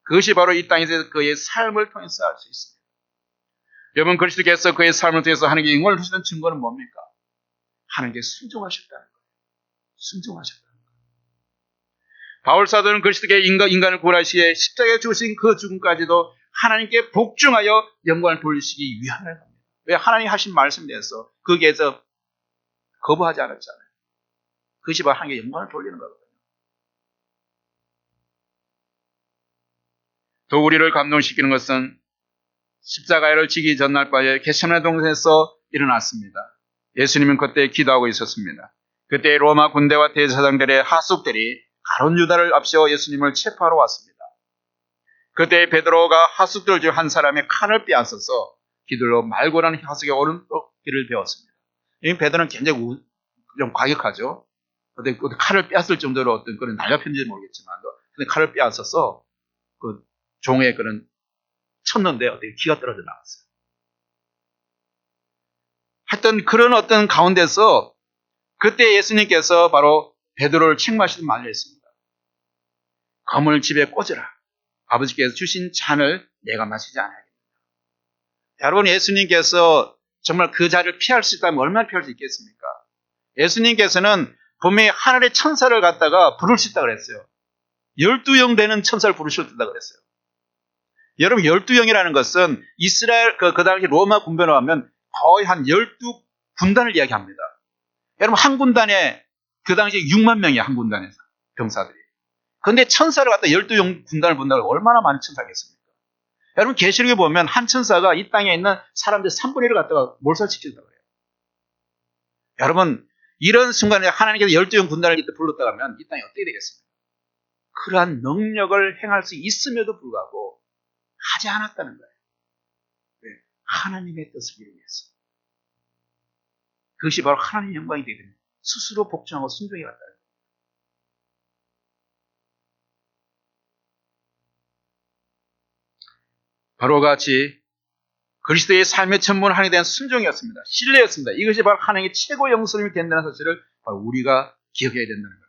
그것이 바로 이 땅에서 그의 삶을 통해서 알 수 있습니다. 여러분, 그리스도께서 그의 삶을 통해서 하나님께 영광을 주시는 증거는 뭡니까? 하나님께 순종하셨다는 거예요. 순종하셨다는 거예요. 바울 사도는 그리스도께 인간을 구원하시기에 십자가에 죽으신 그 죽음까지도 하나님께 복종하여 영광을 돌리시기 위함이라는 겁니다. 왜? 하나님 하신 말씀에 대해서 거기에서 거부하지 않았잖아요. 그것이 바로 하나님께 영광을 돌리는 거거든요. 또 우리를 감동시키는 것은 십자가를 지기 전날 밤에 겟세마네 동산에서 일어났습니다. 예수님은 그때 기도하고 있었습니다. 그때 로마 군대와 대제사장들의 하숙들이 가룟 유다를 앞세워 예수님을 체포하러 왔습니다. 그때 베드로가 하숙들 중 한 사람의 칼을 빼앗아서 기들로 말고 나는 하숙의 오른쪽 귀를 베었습니다. 이 베드로는 굉장히 좀 과격하죠. 근데 칼을 빼앗을 정도로 어떤 그런 날렵했는지 모르겠지만, 근데 칼을 빼앗아서 그 종의 그런 쳤는데 어떻게 기가 떨어져 나갔어요. 하여튼 그런 어떤 가운데서 그때 예수님께서 바로 베드로를 책망하시는 말을 했습니다. 검을 집에 꽂으라. 아버지께서 주신 잔을 내가 마시지 않아야겠다. 여러분, 예수님께서 정말 그 자리를 피할 수 있다면 얼마나 피할 수 있겠습니까? 예수님께서는 분명히 하늘의 천사를 갖다가 부를 수 있다고 그랬어요. 12영 되는 천사를 부르셨다고 그랬어요. 여러분, 12영이라는 것은 이스라엘 그 당시 로마 군대로 하면 거의 한 12군단을 이야기합니다. 여러분, 한 군단에 그 당시 6만 명이에요. 한 군단에서 병사들이. 그런데 천사를 갖다 12영 군단을 본다고 얼마나 많은 천사겠습니까? 여러분, 계시록에 보면 한 천사가 이 땅에 있는 사람들 3분의 1을 갖다가 몰살시킨다고 해요. 여러분, 이런 순간에 하나님께서 12영 군단을 이때 불렀다고 하면 이 땅이 어떻게 되겠습니까? 그러한 능력을 행할 수 있음에도 불구하고 하지 않았다는 거예요. 왜? 하나님의 뜻을 이루기 위해서. 그것이 바로 하나님의 영광이 되게 됩니다. 스스로 복종하고 순종해 왔다는 거예요. 바로 같이 그리스도의 삶의 전문 하나님에 대한 순종이었습니다. 신뢰였습니다. 이것이 바로 하나님의 최고 영성이 된다는 사실을 바로 우리가 기억해야 된다는 겁니다.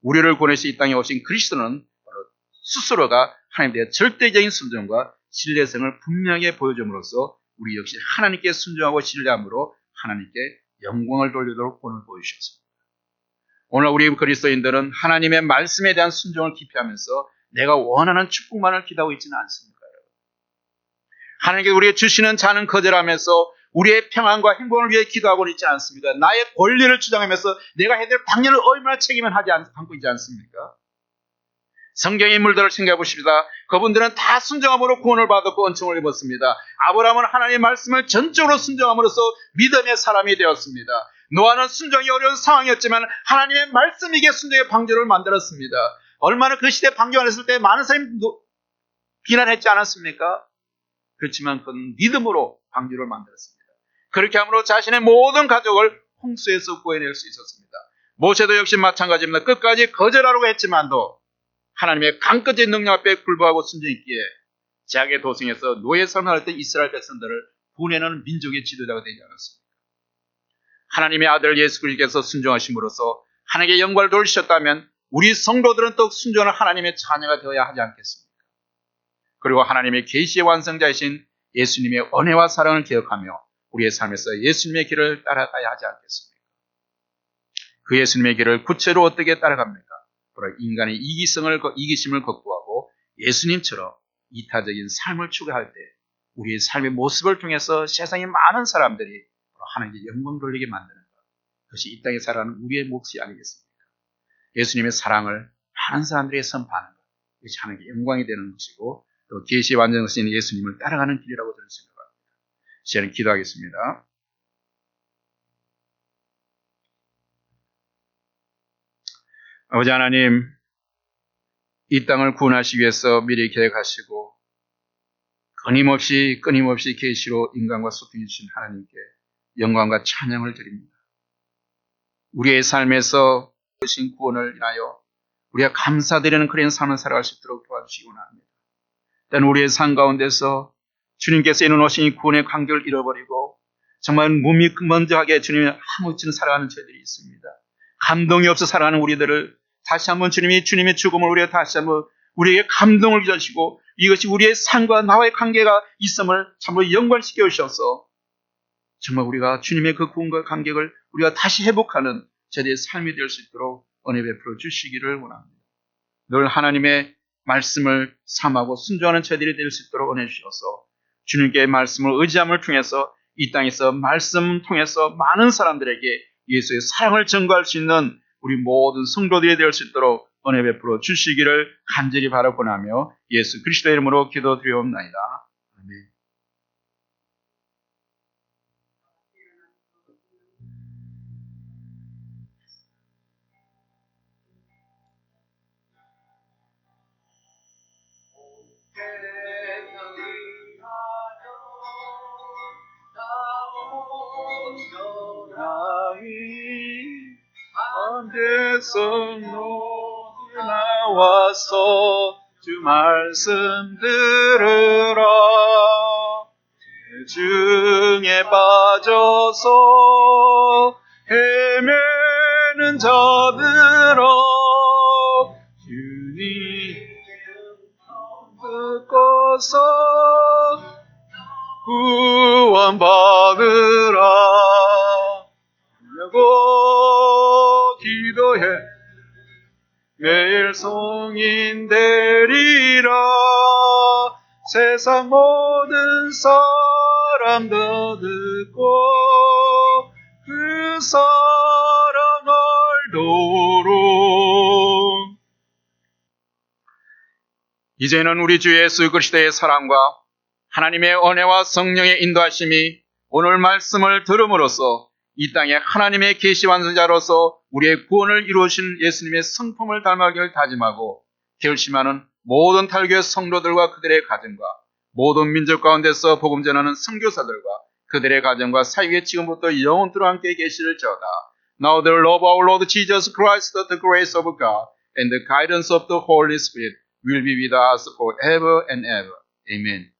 우리를 구원해서 이 땅에 오신 그리스도는 바로 스스로가 하나님에 대한 절대적인 순종과 신뢰성을 분명히 보여줌으로써 우리 역시 하나님께 순종하고 신뢰함으로 하나님께 영광을 돌리도록 본을 보여주셨습니다. 오늘 우리 그리스도인들은 하나님의 말씀에 대한 순종을 기피하면서 내가 원하는 축복만을 기도하고 있지는 않습니까? 하나님께 우리에게 주시는 자는 거절하면서 우리의 평안과 행복을 위해 기도하고 있지 않습니까? 나의 권리를 주장하면서 내가 해야 될 방향을 얼마나 책임을 안고 있지 않습니까? 성경의 인물들을 생각해 보십시다. 그분들은 다 순종함으로 구원을 받았고 은총을 입었습니다. 아브라함은 하나님의 말씀을 전적으로 순종함으로써 믿음의 사람이 되었습니다. 노아는 순종이 어려운 상황이었지만 하나님의 말씀이기에 순종의 방주를 만들었습니다. 얼마나 그 시대 방주를 했을 때 많은 사람이 비난했지 않았습니까? 그렇지만 그는 믿음으로 방주를 만들었습니다. 그렇게 함으로 자신의 모든 가족을 홍수에서 구해낼 수 있었습니다. 모세도 역시 마찬가지입니다. 끝까지 거절하려고 했지만도 하나님의 강끝의 능력 앞에 불구하고 순종했기에 제약의 도성에서 노예 삶을 할 때 이스라엘 백성들을 구원하는 민족의 지도자가 되지 않았습니까? 하나님의 아들 예수 그리스도께서 순종하심으로써 하나님의 영광을 돌리셨다면 우리 성도들은 또 순종하는 하나님의 자녀가 되어야 하지 않겠습니까? 그리고 하나님의 계시의 완성자이신 예수님의 은혜와 사랑을 기억하며 우리의 삶에서 예수님의 길을 따라가야 하지 않겠습니까? 그 예수님의 길을 구체로 어떻게 따라갑니까? 바로 인간의 이기심을 극복하고 예수님처럼 이타적인 삶을 추구할 때 우리의 삶의 모습을 통해서 세상의 많은 사람들이 하나님께 영광 돌리게 만드는 것. 그것이 이 땅에 살아가는 우리의 몫이 아니겠습니까? 예수님의 사랑을 많은 사람들에게 선포하는 것. 이것이 하나님께 영광이 되는 것이고 또 계시의 완전하신 예수님을 따라가는 길이라고 저는 생각합니다. 저는 기도하겠습니다. 아버지 하나님, 이 땅을 구원하시기 위해서 미리 계획하시고 끊임없이 계시로 인간과 소통해 주신 하나님께 영광과 찬양을 드립니다. 우리의 삶에서 주신 구원을 인하여 우리가 감사드리는 그런 삶을 살아갈 수 있도록 도와주시기 원합니다. 때는 우리의 삶 가운데서 주님께서 이루어놓으신 이 구원의 관계를 잃어버리고 정말 무미먼저하게 주님의 아무튼 살아가는 죄들이 있습니다. 감동이 없어 살아가는 우리들을 다시 한번 주님의 죽음을 우리가 다시 한번 우리에게 감동을 주시고 이것이 우리의 삶과 나와의 관계가 있음을 참으로 연관시켜 주셔서 정말 우리가 주님의 그 구원과 관계를 우리가 다시 회복하는 저희의 삶이 될 수 있도록 은혜 베풀어 주시기를 원합니다. 늘 하나님의 말씀을 삼하고 순종하는 저희들이 될 수 있도록 은혜 주셔서 주님께 말씀을 의지함을 통해서 이 땅에서 말씀 통해서 많은 사람들에게 예수의 사랑을 전가할 수 있는 우리 모든 성도들이 될 수 있도록 은혜 베풀어 주시기를 간절히 바라고나며 예수 그리스도의 이름으로 기도드리옵나이다. 아멘. 안데서 나와서 주 말씀 들으라. 죄중에 빠져서 헤매는 자들아 주님 듣고서 구원받으라 하고 기도해 매일 성인 되리라. 세상 모든 사람도 듣고 그 사랑 알도록. 이제는 우리 주 예수 그리스도의 사랑과 하나님의 은혜와 성령의 인도하심이 오늘 말씀을 들음으로써 이 땅에 하나님의 계시 완성자로서 우리의 구원을 이루신 예수님의 성품을 닮아가기를 다짐하고 결심하는 모든 탈교의 성도들과 그들의 가정과 모든 민족 가운데서 복음 전하는 선교사들과 그들의 가정과 사역에 지금부터 영원토록 함께 계시를지어다. Now the love of our Lord Jesus Christ, the grace of God, and the guidance of the Holy Spirit will be with us forever and ever. Amen.